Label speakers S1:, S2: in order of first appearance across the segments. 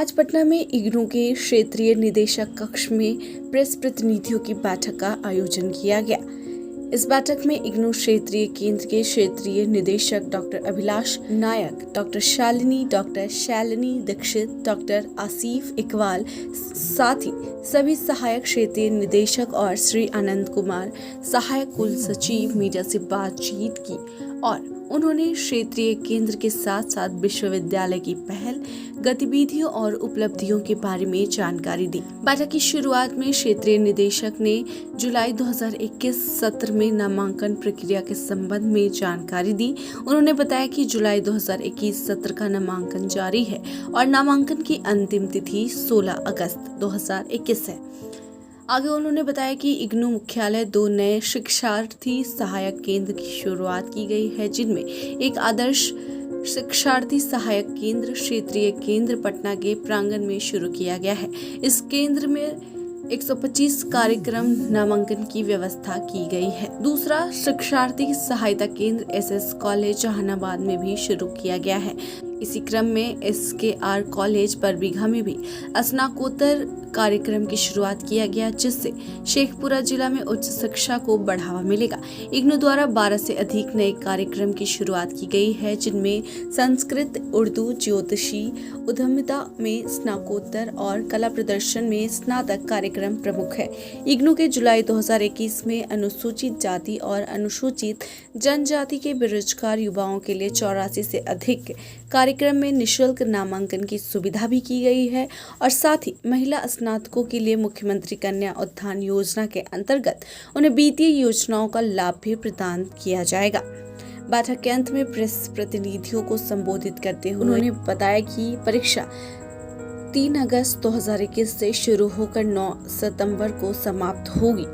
S1: आज पटना में इग्नू के क्षेत्रीय निदेशक कक्ष में प्रेस प्रतिनिधियों की बैठक का आयोजन किया गया। इस बैठक में इग्नू क्षेत्रीय केंद्र के क्षेत्रीय निदेशक डॉक्टर अभिलाष नायक, डॉक्टर शैलिनी दीक्षित, डॉक्टर आसिफ इकबाल, साथ ही सभी सहायक क्षेत्रीय निदेशक और श्री आनंद कुमार, सहायक कुल सचिव, मीडिया से बातचीत की और उन्होंने क्षेत्रीय केंद्र के साथ साथ विश्वविद्यालय की पहल, गतिविधियों और उपलब्धियों के बारे में जानकारी दी। बैठक की शुरुआत में क्षेत्रीय निदेशक ने जुलाई 2021 सत्र में नामांकन प्रक्रिया के संबंध में जानकारी दी। उन्होंने बताया कि जुलाई 2021 सत्र का नामांकन जारी है और नामांकन की अंतिम तिथि 16 अगस्त 2021 है। आगे उन्होंने बताया कि इग्नू मुख्यालय 2 नए शिक्षार्थी सहायक केंद्र की शुरुआत की गई है, जिनमें एक आदर्श शिक्षार्थी सहायक केंद्र क्षेत्रीय केंद्र पटना के प्रांगण में शुरू किया गया है। इस केंद्र में 125 कार्यक्रम नामांकन की व्यवस्था की गई है। दूसरा शिक्षार्थी सहायता केंद्र SS कॉलेज जहानाबाद में भी शुरू किया गया है। इसी क्रम में SKR कॉलेज बरबीघा में भी स्नातकोत्तर कार्यक्रम की शुरुआत किया गया, जिससे शेखपुरा जिला में उच्च शिक्षा को बढ़ावा मिलेगा। इग्नू द्वारा 12 से अधिक नए कार्यक्रम की शुरुआत की गई है, जिनमें संस्कृत, उर्दू, ज्योतिषी, उद्यमिता में स्नातकोत्तर और कला प्रदर्शन में स्नातक कार्यक्रम प्रमुख है। इग्नू के जुलाई 2021 में अनुसूचित जाति और अनुसूचित जनजाति के बेरोजगार युवाओं के लिए 84 से अधिक कार्यक्रम में निःशुल्क नामांकन की सुविधा भी की गई है और साथ ही महिला स्नातकों के लिए मुख्यमंत्री कन्या उत्थान योजना के अंतर्गत उन्हें वित्तीय योजनाओं का लाभ भी प्रदान किया जाएगा। बैठक के अंत में प्रेस प्रतिनिधियों को संबोधित करते हुए उन्होंने बताया कि परीक्षा 3 अगस्त 2021 से शुरू होकर 9 सितंबर को समाप्त होगी।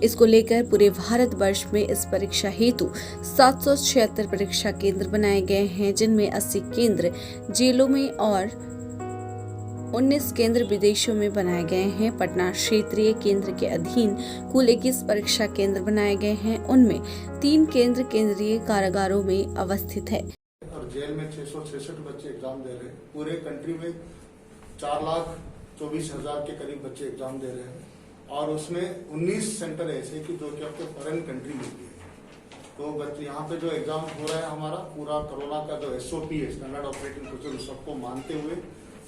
S1: इसको लेकर पूरे भारत वर्ष में इस परीक्षा हेतु 776 परीक्षा केंद्र बनाए गए हैं, जिनमें 80 केंद्र जेलों में और 19 केंद्र विदेशों में बनाए गए हैं। पटना क्षेत्रीय केंद्र के अधीन कुल 21 परीक्षा केंद्र बनाए गए हैं, उनमें 3 केंद्र केंद्रीय कारागारों में अवस्थित है।
S2: और जेल में 666 बच्चे एग्जाम दे रहे हैं। पूरे कंट्री में 4,24,000 के करीब बच्चे एग्जाम दे रहे हैं और उसमें 19 सेंटर ऐसे कि जो कि आपके फॉरेन कंट्री में भी है। तो बच्चे यहाँ पे जो एग्जाम हो रहा है हमारा पूरा कोरोना का जो SOP है, स्टैंडर्ड ऑपरेटिंग प्रोसीजर, सबको मानते हुए,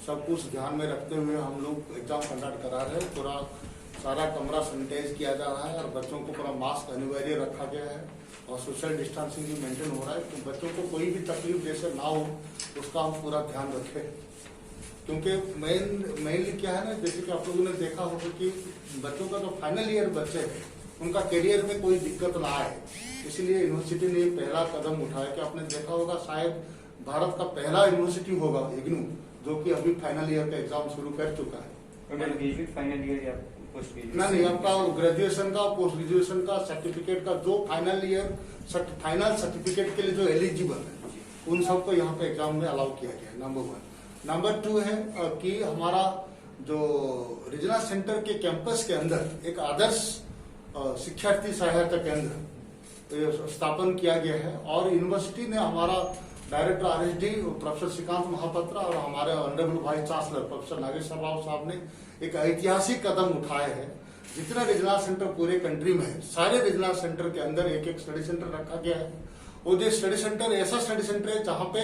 S2: सब कुछ ध्यान में रखते हुए हम लोग एग्जाम कंडक्ट करा रहे हैं। पूरा सारा कमरा सैनिटाइज किया जा रहा है और बच्चों को पूरा मास्क अनिवार्य रखा गया है और सोशल डिस्टेंसिंग भी मेंटेन हो रहा है। तो बच्चों को कोई भी तकलीफ जैसे ना हो उसका हम पूरा ध्यान रखें, क्योंकि मेनली क्या है ना, जैसे कि आप लोगों ने देखा होगा कि बच्चों का जो फाइनल ईयर बच्चे हैं उनका करियर में कोई दिक्कत ना आए, इसलिए यूनिवर्सिटी ने पहला कदम उठाया कि आपने देखा होगा शायद भारत का पहला यूनिवर्सिटी होगा इग्नू जो कि अभी फाइनल ईयर का एग्जाम शुरू कर चुका है।
S3: फाइनल ईयर या पोस्ट
S2: नहीं, आपका ग्रेजुएशन का, पोस्ट ग्रेजुएशन का सर्टिफिकेट का जो फाइनल ईयर फाइनल सर्टिफिकेट के लिए जो एलिजिबल है उन सबको यहाँ पे एग्जाम में अलाउ किया गया है। नंबर 1। नंबर 2 है कि हमारा जो रीजनल सेंटर के कैंपस के अंदर एक आदर्श शिक्षार्थी सहायता केंद्र स्थापन किया गया है और यूनिवर्सिटी ने हमारा director RSD professor Srikant Mahapatra और हमारे honourable vice chancellor professor Nageswara Rao साहब ने एक ऐतिहासिक कदम उठाए हैं। जितने रीजनल सेंटर पूरे कंट्री में है, सारे रीजनल सेंटर के अंदर एक स्टडी सेंटर रखा गया है। और ये स्टडी सेंटर ऐसा स्टडी सेंटर है जहाँ पे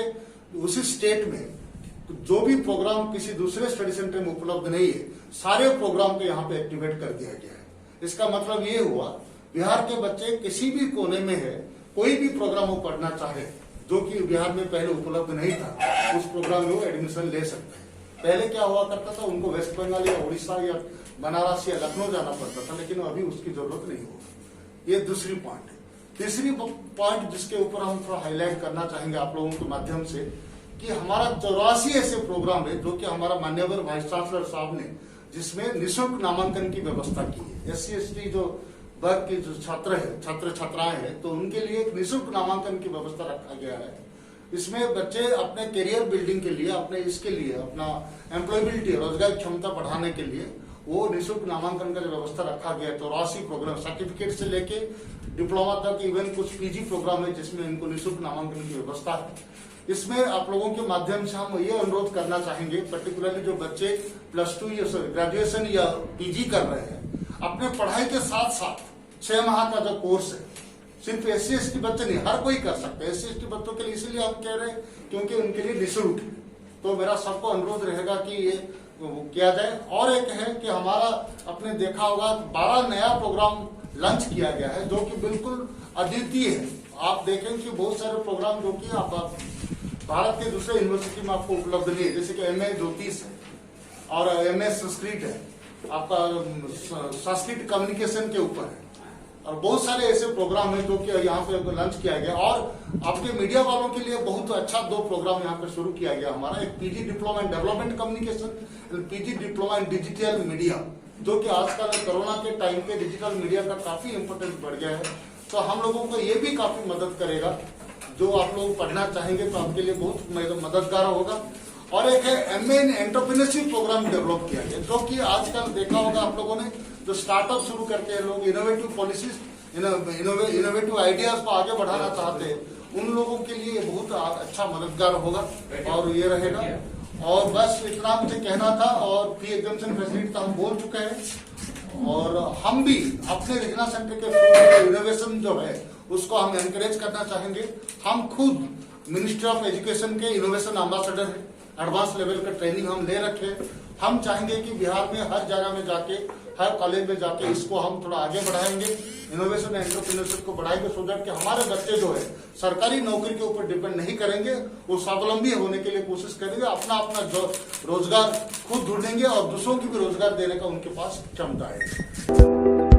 S2: उसी स्टेट में जो भी प्रोग्राम किसी दूसरे स्टडी सेंटर में उपलब्ध नहीं है, सारे प्रोग्राम को यहाँ पे एक्टिवेट कर दिया गया है। इसका मतलब ये हुआ बिहार के बच्चे किसी भी कोने में है, कोई भी प्रोग्राम वो पढ़ना चाहे जो कि बिहार में पहले उपलब्ध नहीं था, उस प्रोग्राम में वो एडमिशन ले सकते हैं। पहले क्या हुआ करता था, उनको वेस्ट बंगाल या उड़ीसा या बनारस या लखनऊ जाना पड़ता था, लेकिन अभी उसकी जरूरत नहीं होगी। ये दूसरी पॉइंट है। तीसरी पॉइंट जिसके ऊपर हम थोड़ा हाईलाइट करना चाहेंगे आप लोगों के माध्यम से कि हमारा 84 ऐसे प्रोग्राम है जो कि हमारा माननीय वाइस चांसलर साहब ने जिसमें निःशुल्क नामांकन की व्यवस्था की है। SC/ST जो वर्ग के जो छात्र छात्राएं हैं तो उनके लिए एक निःशुल्क नामांकन की व्यवस्था रखा गया है। इसमें बच्चे अपने करियर बिल्डिंग के लिए, अपने इसके लिए, अपना एम्प्लॉयबिलिटी, रोजगार क्षमता बढ़ाने के लिए वो निःशुल्क नामांकन का जो व्यवस्था रखा गया है 84 प्रोग्राम सर्टिफिकेट से लेके डिप्लोमा तक, इवन कुछ पीजी प्रोग्राम है जिसमें इनको निःशुल्क नामांकन की व्यवस्था है। इसमें आप लोगों के माध्यम से हम ये अनुरोध करना चाहेंगे, पर्टिकुलरली जो बच्चे +2 या ग्रेजुएशन या पीजी कर रहे हैं, अपने पढ़ाई के साथ साथ 6 माह का जो कोर्स है, सिर्फ SC/ST बच्चे नहीं, हर कोई कर सकते हैं। SC/ST बच्चों के लिए इसीलिए हम कह रहे हैं क्योंकि उनके लिए निःशुल्क है। तो मेरा सबको अनुरोध रहेगा कि ये किया जाए। और एक है कि हमारा आपने देखा होगा 12 नया प्रोग्राम लॉन्च किया गया है जो कि बिल्कुल अद्वितीय है। आप देखें कि बहुत सारे प्रोग्राम जो कि आप भारत के दूसरे यूनिवर्सिटी में आपको उपलब्ध नहीं है, जैसे कि MA ज्योतिष है और MS संस्कृत है, आपका संस्कृत कम्युनिकेशन के ऊपर है, और बहुत सारे ऐसे प्रोग्राम है जो कि यहाँ पे लॉन्च किया गया। और आपके मीडिया वालों के लिए बहुत अच्छा 2 प्रोग्राम यहाँ पे शुरू किया गया हमारा, एक PG diploma in development communication, PG diploma in digital media, जो कि आजकल कोरोना के टाइम पे डिजिटल मीडिया का काफी इंपोर्टेंस बढ़ गया है। तो हम लोगों को ये भी काफी मदद करेगा। जो आप लोग पढ़ना चाहेंगे तो आपके लिए बहुत मददगार होगा। और एक है MA इन एंटरप्रेन्योरशिप प्रोग्राम डेवलप किया गया, जो कि आजकल देखा होगा आप लोगों ने, जो स्टार्टअप शुरू करते हैं लोग, इनोवेटिव पॉलिसीज, इनोवेटिव आइडियाज को आगे बढ़ाना चाहते हैं, उन लोगों के लिए बहुत अच्छा मददगार होगा और ये रहेगा। और बस इतना मुझे कहना था। और फी एग्जामिनेशन फैसिलिटी तो हम बोल चुके हैं, और हम भी अपने रीजनल सेंटर के थ्रू इनोवेशन जो है उसको हम एनकरेज करना चाहेंगे। हम खुद मिनिस्ट्री ऑफ एजुकेशन के इनोवेशन एम्बेसडर हैं, एडवांस लेवल का ट्रेनिंग हम ले रखे। हम चाहेंगे कि बिहार में हर जगह में जाके, हर कॉलेज में जाके इसको हम थोड़ा आगे बढ़ाएंगे, इनोवेशन एंड एंटरप्रेन्योरशिप को बढ़ाएंगे, सो दैट कि हमारे बच्चे जो है सरकारी नौकरी के ऊपर डिपेंड नहीं करेंगे, वो स्वावलंबी होने के लिए कोशिश करेंगे, अपना अपना जो रोजगार खुद ढूंढेंगे और दूसरों की भी रोजगार देने का उनके पास क्षमता है।